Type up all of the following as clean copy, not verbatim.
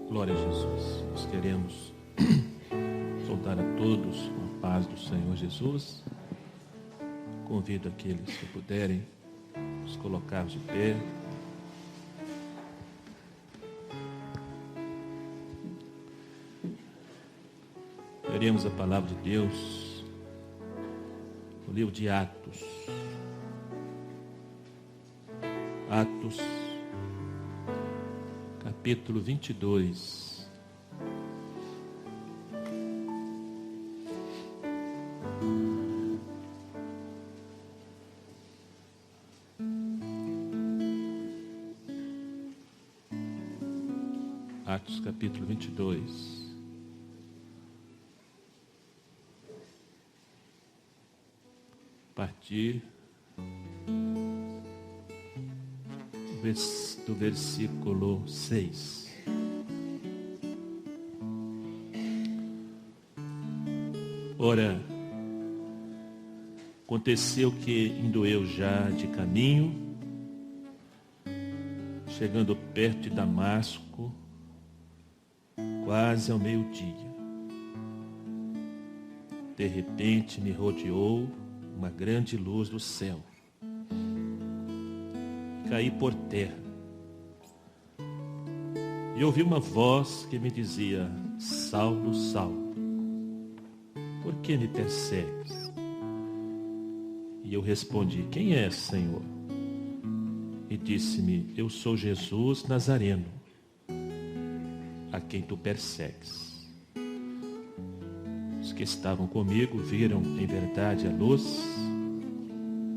Glória a Jesus. Nós queremos saudar a todos com a paz do Senhor Jesus. Convido aqueles que puderem nos colocar de pé. Leremos a palavra de Deus no livro de Atos. Atos, capítulo 22. Atos, capítulo 22. A partir do versículo 6. Ora, aconteceu que, indo eu já de caminho, chegando perto de Damasco, quase ao meio-dia, de repente me rodeou uma grande luz do céu. Caí por terra e ouvi uma voz que me dizia: Saulo, Saulo, por que me persegues? E eu respondi: quem és, Senhor? E disse-me: eu sou Jesus Nazareno, a quem tu persegues. Os que estavam comigo viram em verdade a luz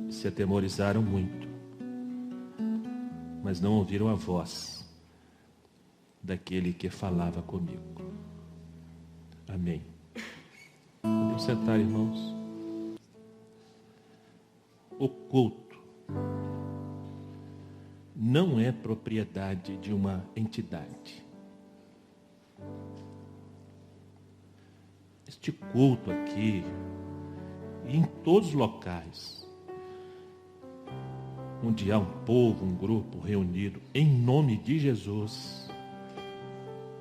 e se atemorizaram muito, mas não ouviram a voz daquele que falava comigo. Amém. Podemos sentar, irmãos. O culto não é propriedade de uma entidade. Este culto aqui, e em todos os locais onde há um povo, um grupo reunido em nome de Jesus,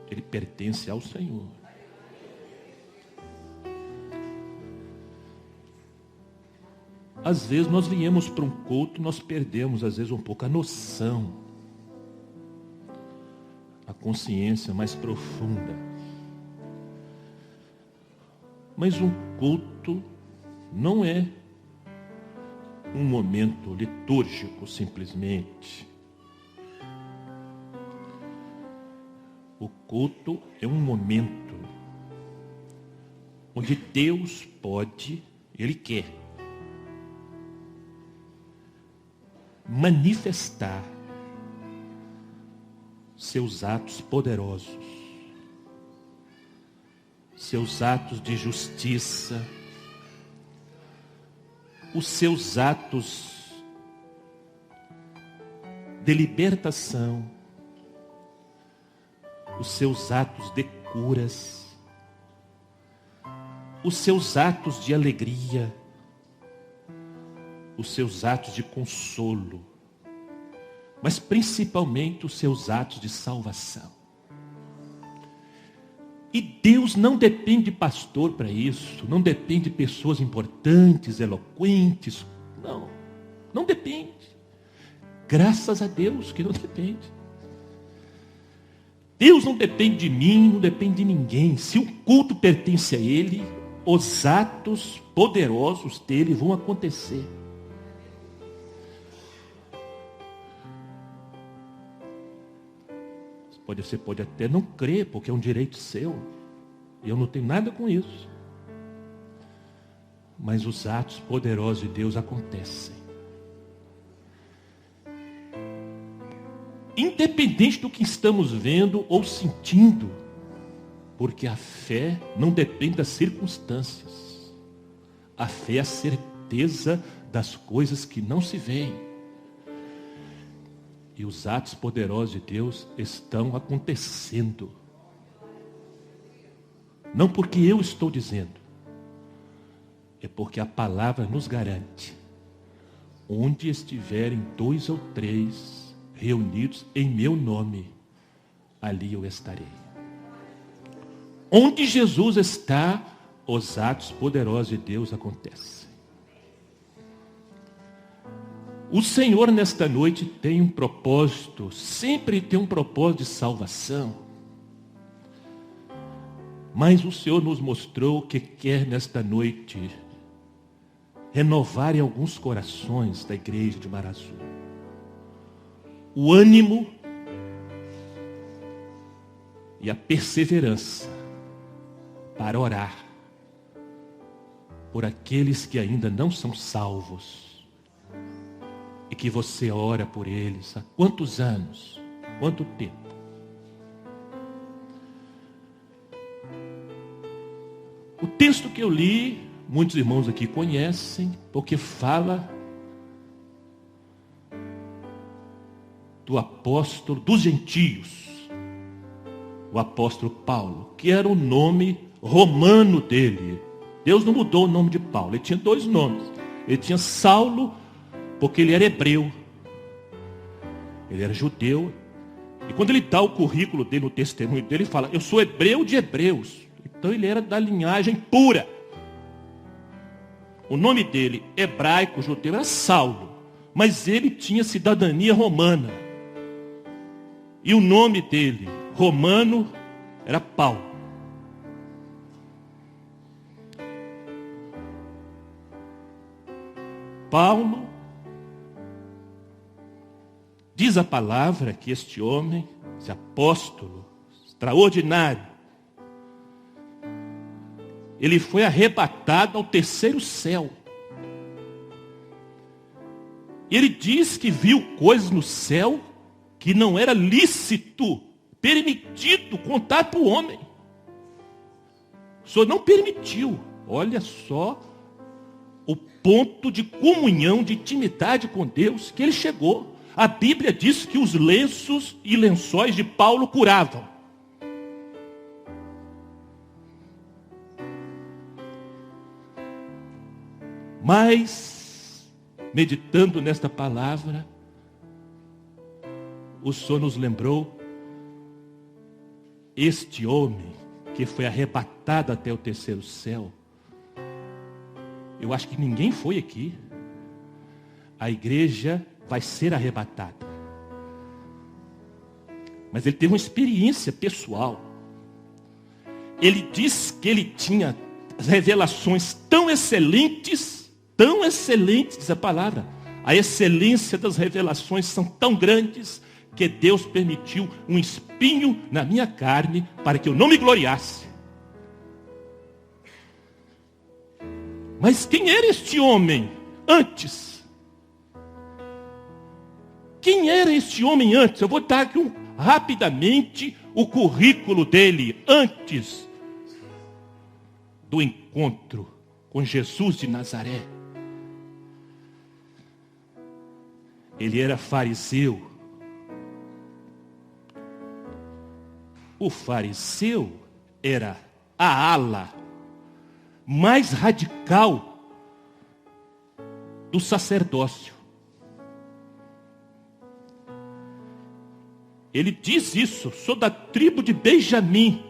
ele pertence ao Senhor. Às vezes nós viemos para um culto e nós perdemos às vezes um pouco a noção, a consciência mais profunda. Mas um culto não é um momento litúrgico simplesmente. O culto é um momento onde Deus pode, Ele quer, manifestar seus atos poderosos, seus atos de justiça, os seus atos de libertação, os seus atos de curas, os seus atos de alegria, os seus atos de consolo, mas principalmente os seus atos de salvação. E Deus não depende de pastor para isso, não depende de pessoas importantes, eloquentes, não depende. Graças a Deus que não depende. Deus não depende de mim, não depende de ninguém. Se o culto pertence a Ele, os atos poderosos dele vão acontecer. Você pode até não crer, porque é um direito seu. E eu não tenho nada com isso. Mas os atos poderosos de Deus acontecem. Independente do que estamos vendo ou sentindo. Porque a fé não depende das circunstâncias. A fé é a certeza das coisas que não se veem. E os atos poderosos de Deus estão acontecendo. Não porque eu estou dizendo, é porque a palavra nos garante. Onde estiverem 2 ou 3 reunidos em meu nome, ali eu estarei. Onde Jesus está, os atos poderosos de Deus acontecem. O Senhor nesta noite tem um propósito, sempre tem um propósito de salvação. Mas o Senhor nos mostrou que quer nesta noite renovar em alguns corações da igreja de Mar Azul o ânimo e a perseverança para orar por aqueles que ainda não são salvos. E que você ora por eles há quantos anos? Quanto tempo? O texto que eu li, muitos irmãos aqui conhecem, porque fala do apóstolo dos gentios, o apóstolo Paulo, que era o nome romano dele. Deus não mudou o nome de Paulo, ele tinha 2 nomes. Ele tinha Saulo, porque ele era hebreu, ele era judeu, e quando ele dá o currículo dele, no testemunho dele, ele fala, eu sou hebreu de hebreus. Então ele era da linhagem pura. O nome dele, hebraico, judeu, era Saulo, mas ele tinha cidadania romana, e o nome dele, romano, era Paulo. Paulo, diz a palavra que este homem, esse apóstolo extraordinário, ele foi arrebatado ao 3º céu. Ele diz que viu coisas no céu que não era lícito, permitido contar para o homem. O Senhor não permitiu. Olha só o ponto de comunhão, de intimidade com Deus que ele chegou. A Bíblia diz que os lenços e lençóis de Paulo curavam. Mas, meditando nesta palavra, o Senhor nos lembrou este homem que foi arrebatado até o 3º céu. Eu acho que ninguém foi aqui. A igreja vai ser arrebatada. Mas ele teve uma experiência pessoal. Ele diz que ele tinha revelações tão excelentes, diz a palavra. A excelência das revelações são tão grandes que Deus permitiu um espinho na minha carne para que eu não me gloriasse. Mas quem era este homem antes? Quem era este homem antes? Eu vou dar aqui rapidamente o currículo dele antes do encontro com Jesus de Nazaré. Ele era fariseu. O fariseu era a ala mais radical do sacerdócio. Ele diz isso, sou da tribo de Benjamim.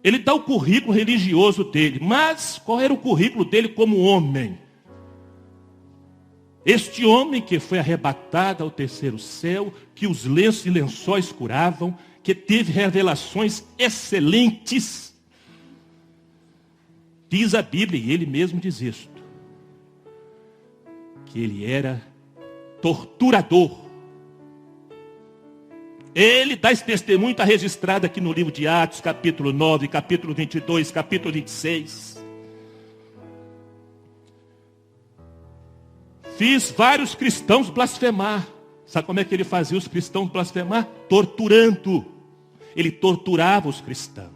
Ele dá o currículo religioso dele, mas qual era o currículo dele como homem? Este homem que foi arrebatado ao 3º céu, que os lenços e lençóis curavam, que teve revelações excelentes. Diz a Bíblia, e ele mesmo diz isto, que ele era torturador. Ele dá esse testemunho, está registrado aqui no livro de Atos, capítulo 9, capítulo 22, capítulo 26. Fiz vários cristãos blasfemar. Sabe como é que ele fazia os cristãos blasfemar? Torturando. Ele torturava os cristãos.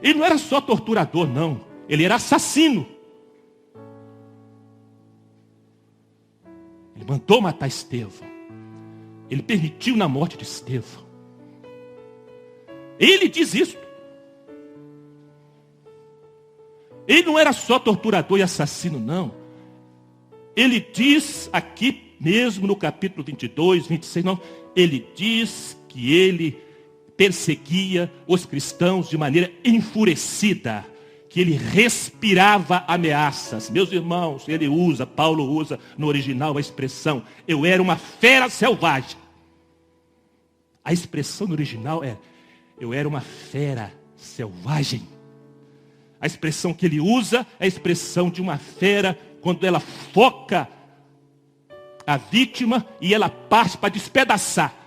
Ele não era só torturador, não. Ele era assassino. Ele mandou matar Estevão. Ele permitiu na morte de Estevão. Ele diz isso. Ele não era só torturador e assassino, não. Ele diz aqui mesmo no capítulo 22, 26, não. Ele diz que ele perseguia os cristãos de maneira enfurecida, que ele respirava ameaças. Meus irmãos, Paulo usa no original a expressão, eu era uma fera selvagem. A expressão no original é, eu era uma fera selvagem. A expressão que ele usa é a expressão de uma fera, quando ela foca a vítima e ela parte para despedaçar.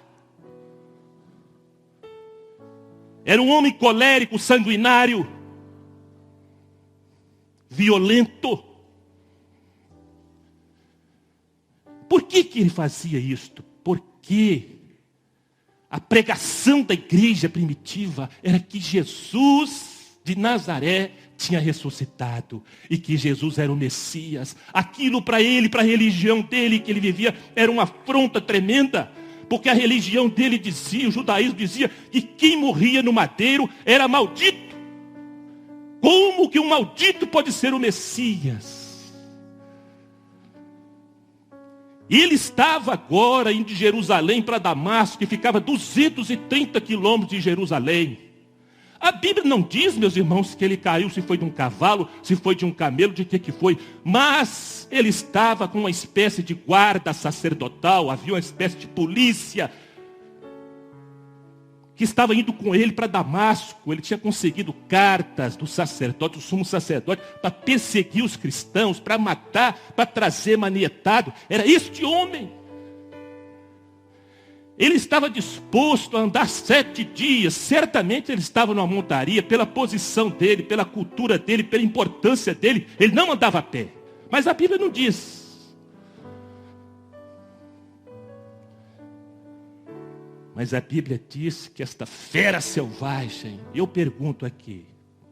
Era um homem colérico, sanguinário, violento. Por que ele fazia isto? Porque a pregação da igreja primitiva era que Jesus de Nazaré tinha ressuscitado e que Jesus era o Messias. Aquilo para ele, para a religião dele que ele vivia, era uma afronta tremenda, porque a religião dele dizia, o judaísmo dizia, que quem morria no madeiro era maldito. Como que um maldito pode ser o Messias? Ele estava agora indo de Jerusalém para Damasco, que ficava 230 quilômetros de Jerusalém. A Bíblia não diz, meus irmãos, que ele caiu, se foi de um cavalo, se foi de um camelo, de que foi. Mas ele estava com uma espécie de guarda sacerdotal, havia uma espécie de polícia que estava indo com ele para Damasco. Ele tinha conseguido cartas do sacerdote, do sumo sacerdote, para perseguir os cristãos, para matar, para trazer manietado. Era este homem. Ele estava disposto a andar 7 dias. Certamente ele estava numa montaria, pela posição dele, pela cultura dele, pela importância dele. Ele não andava a pé. Mas a Bíblia não diz. Mas a Bíblia diz que esta fera selvagem, eu pergunto aqui,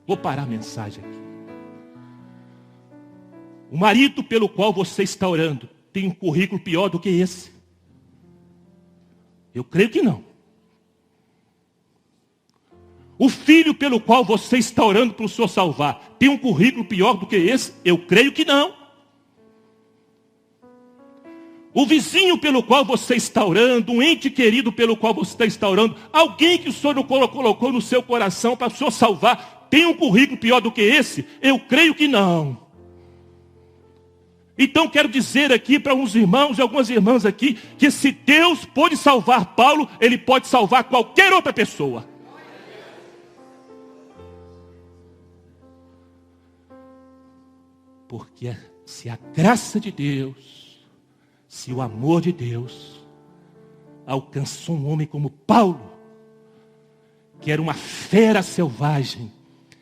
vou parar a mensagem aqui. O marido pelo qual você está orando tem um currículo pior do que esse? Eu creio que não. O filho pelo qual você está orando para o Senhor salvar tem um currículo pior do que esse? Eu creio que não. O vizinho pelo qual você está orando, um ente querido pelo qual você está orando, alguém que o Senhor não colocou no seu coração para o Senhor salvar, tem um currículo pior do que esse? Eu creio que não. Então quero dizer aqui para uns irmãos e algumas irmãs aqui, que se Deus pôde salvar Paulo, Ele pode salvar qualquer outra pessoa. Porque se a graça de Deus, se o amor de Deus alcançou um homem como Paulo, que era uma fera selvagem,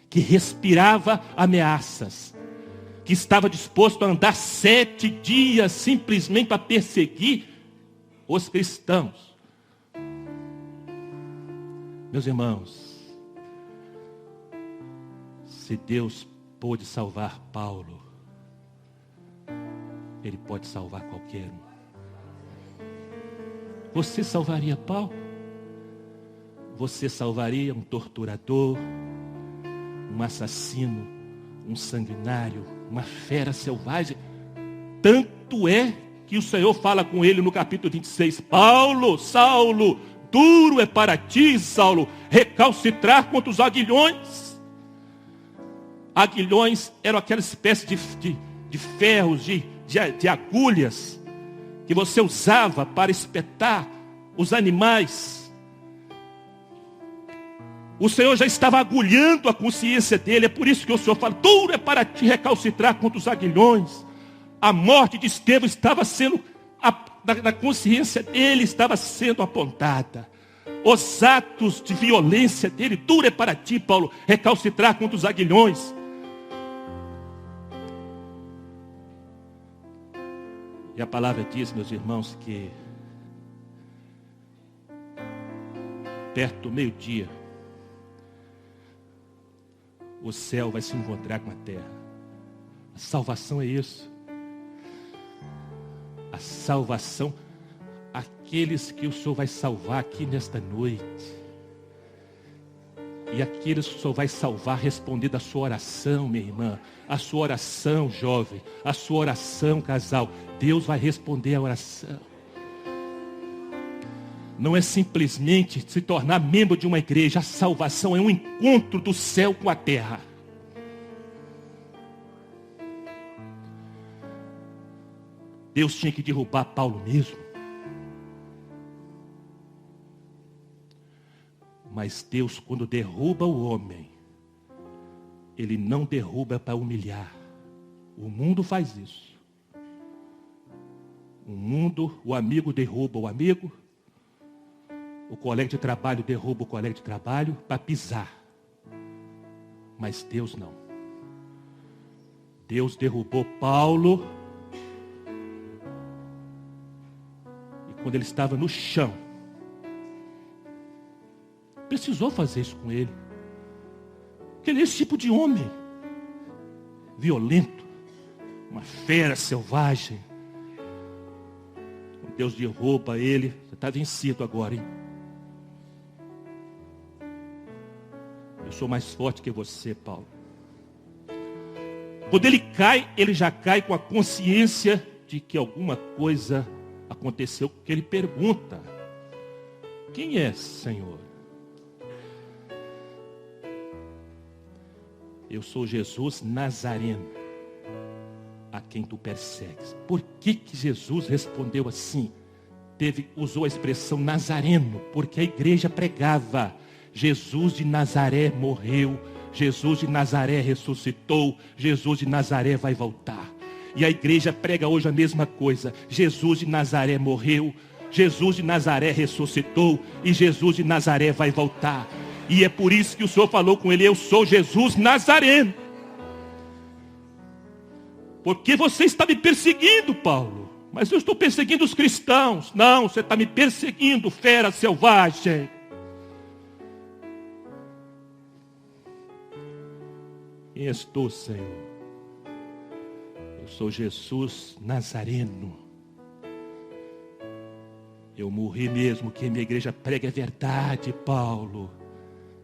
que respirava ameaças, que estava disposto a andar 7 dias simplesmente para perseguir os cristãos. Meus irmãos, se Deus pôde salvar Paulo, Ele pode salvar qualquer um. Você salvaria Paulo? Você salvaria um torturador, um assassino, um sanguinário, uma fera selvagem? Tanto é que o Senhor fala com ele no capítulo 26. Paulo, Saulo, duro é para ti, Saulo, recalcitrar contra os aguilhões. Aguilhões eram aquela espécie de ferros, de agulhas que você usava para espetar os animais. O Senhor já estava agulhando a consciência dele. É por isso que o Senhor fala, duro é para te recalcitrar contra os aguilhões. A morte de Estevão estava sendo, na consciência dele estava sendo apontada. Os atos de violência dele, duro é para ti, Paulo, recalcitrar contra os aguilhões. E a palavra diz, meus irmãos, que perto do meio-dia, o céu vai se encontrar com a terra. A salvação é isso. A salvação, aqueles que o Senhor vai salvar aqui nesta noite. E aqueles que o Senhor vai salvar respondendo a sua oração, minha irmã. A sua oração, jovem. A sua oração, casal. Deus vai responder a oração. não é simplesmente se tornar membro de uma igreja. A salvação é um encontro do céu com a terra. Deus tinha que derrubar Paulo mesmo. Mas Deus, quando derruba o homem, Ele não derruba para humilhar. O mundo faz isso. O mundo, o amigo derruba o amigo. O colega de trabalho derruba o colega de trabalho para pisar. Mas Deus não. Deus derrubou Paulo. E quando ele estava no chão, precisou fazer isso com ele. Porque ele é esse tipo de homem. Violento. Uma fera selvagem. Deus derruba ele. Você está vencido agora, hein? Eu sou mais forte que você, Paulo. Quando ele cai, ele já cai com a consciência de que alguma coisa aconteceu. Que ele pergunta: quem é, Senhor? Eu sou Jesus Nazareno, a quem tu persegues. Por que Jesus respondeu assim? Usou a expressão Nazareno, porque a igreja pregava: Jesus de Nazaré morreu, Jesus de Nazaré ressuscitou, Jesus de Nazaré vai voltar. E a igreja prega hoje a mesma coisa: Jesus de Nazaré morreu, Jesus de Nazaré ressuscitou e Jesus de Nazaré vai voltar. E é por isso que o Senhor falou com ele: eu sou Jesus Nazareno. Porque você está me perseguindo, Paulo. Mas eu estou perseguindo os cristãos. Não, você está me perseguindo, fera selvagem. Quem és tu, Senhor? Eu sou Jesus Nazareno. Eu morri mesmo, que a minha igreja prega é verdade, Paulo.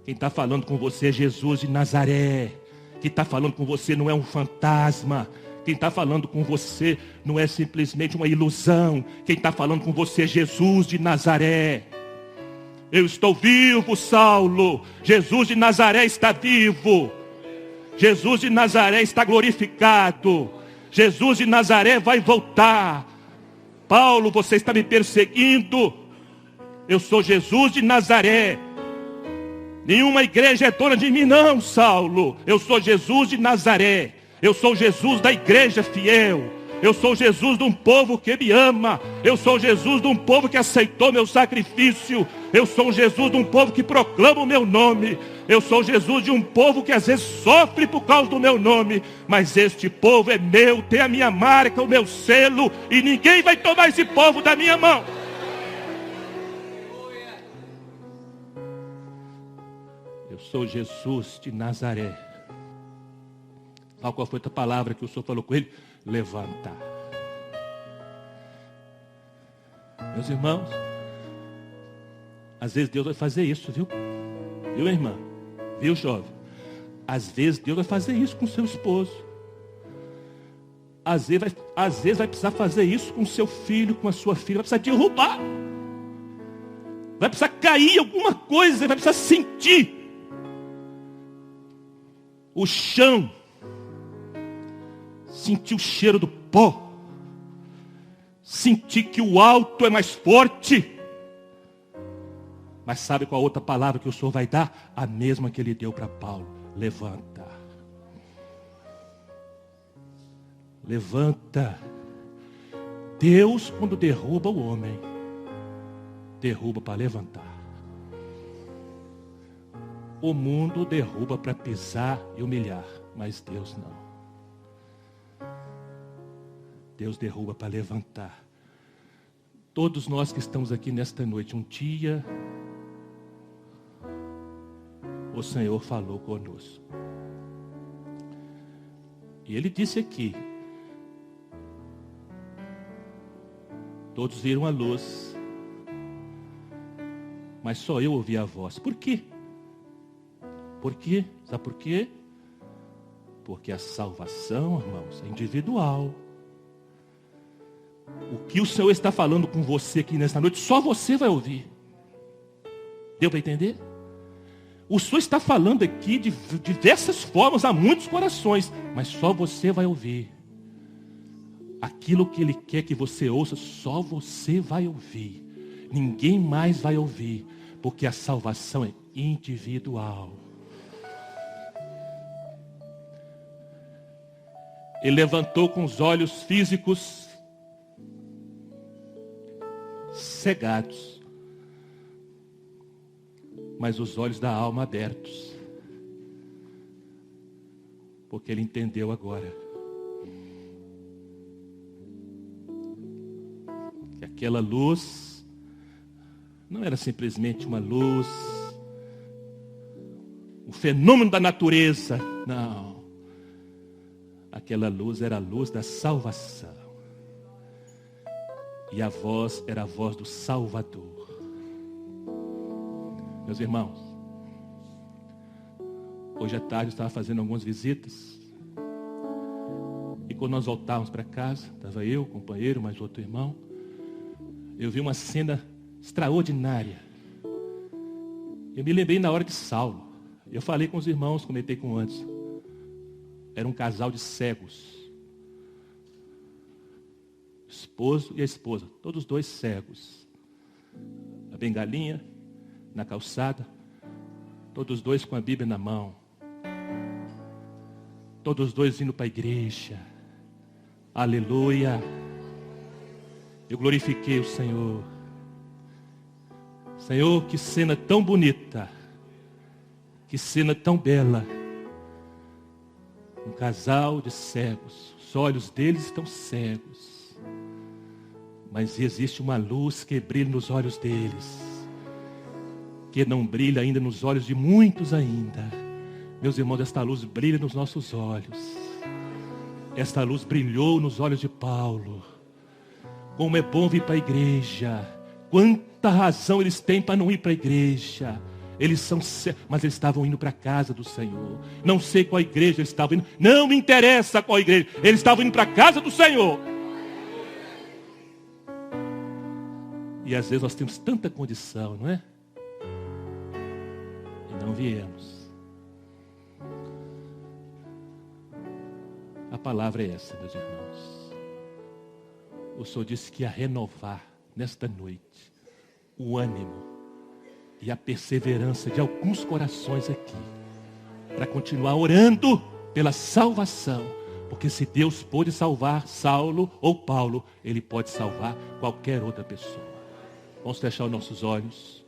Quem está falando com você é Jesus de Nazaré. Quem está falando com você não é um fantasma. Quem está falando com você não é simplesmente uma ilusão. Quem está falando com você é Jesus de Nazaré. Eu estou vivo, Saulo. Jesus de Nazaré está vivo. Jesus de Nazaré está glorificado. Jesus de Nazaré vai voltar. Paulo, você está me perseguindo. Eu sou Jesus de Nazaré. Nenhuma igreja é dona de mim, não, Saulo. Eu sou Jesus de Nazaré. Eu sou Jesus da igreja fiel. Eu sou Jesus de um povo que me ama. Eu sou Jesus de um povo que aceitou meu sacrifício. Eu sou Jesus de um povo que proclama o meu nome. Eu sou Jesus de um povo que às vezes sofre por causa do meu nome. Mas este povo é meu, tem a minha marca, o meu selo. E ninguém vai tomar esse povo da minha mão. Eu sou Jesus de Nazaré. Qual foi a palavra que o Senhor falou com ele? Levanta. Meus irmãos, às vezes Deus vai fazer isso, viu? Viu, irmã? Viu, jovem? Às vezes Deus vai fazer isso com seu esposo. Às vezes vai precisar fazer isso com seu filho, com a sua filha. Vai precisar derrubar. Vai precisar cair alguma coisa. Vai precisar sentir o chão. Sentir o cheiro do pó. Sentir que o alto é mais forte. Mas sabe qual a outra palavra que o Senhor vai dar? A mesma que ele deu para Paulo. Levanta. Levanta. Deus, quando derruba o homem, derruba para levantar. O mundo derruba para pisar e humilhar, mas Deus não. Deus derruba para levantar. Todos nós que estamos aqui nesta noite, um dia o Senhor falou conosco. E Ele disse aqui: todos viram a luz, mas só eu ouvi a voz. Por quê? Por quê? Sabe por quê? Porque a salvação, irmãos, é individual. O que o Senhor está falando com você aqui nesta noite, só você vai ouvir. Deu para entender? O Senhor está falando aqui de diversas formas a muitos corações, mas só você vai ouvir. Aquilo que Ele quer que você ouça, só você vai ouvir. Ninguém mais vai ouvir, porque a salvação é individual. Ele levantou com os olhos físicos cegados, mas os olhos da alma abertos, porque ele entendeu agora que aquela luz não era simplesmente uma luz, um fenômeno da natureza, não. Aquela luz era a luz da salvação. E a voz era a voz do Salvador. Meus irmãos, hoje à tarde eu estava fazendo algumas visitas. E quando nós voltávamos para casa, estava eu, o companheiro, mais outro irmão. Eu vi uma cena extraordinária. Eu me lembrei na hora de Saulo. Eu falei com os irmãos, comentei com o Anderson. Era um casal de cegos. O esposo e a esposa, todos dois cegos. A bengalinha na calçada, todos dois com a Bíblia na mão. Todos dois indo para a igreja. Aleluia. Eu glorifiquei o Senhor. Senhor, que cena tão bonita. Que cena tão bela. Um casal de cegos. Os olhos deles estão cegos. Mas existe uma luz que brilha nos olhos deles. Que não brilha ainda nos olhos de muitos ainda. Meus irmãos, esta luz brilha nos nossos olhos. Esta luz brilhou nos olhos de Paulo. Como é bom vir para a igreja. Quanta razão eles têm para não ir para a igreja. Eles são, mas eles estavam indo para a casa do Senhor. Não sei qual igreja eles estavam indo. Não me interessa qual igreja. Eles estavam indo para a casa do Senhor. E às vezes nós temos tanta condição, não é? E não viemos. A palavra é essa, meus irmãos. O Senhor disse que ia renovar nesta noite o ânimo e a perseverança de alguns corações aqui, para continuar orando pela salvação, porque se Deus pôde salvar Saulo ou Paulo, Ele pode salvar qualquer outra pessoa. Vamos fechar os nossos olhos.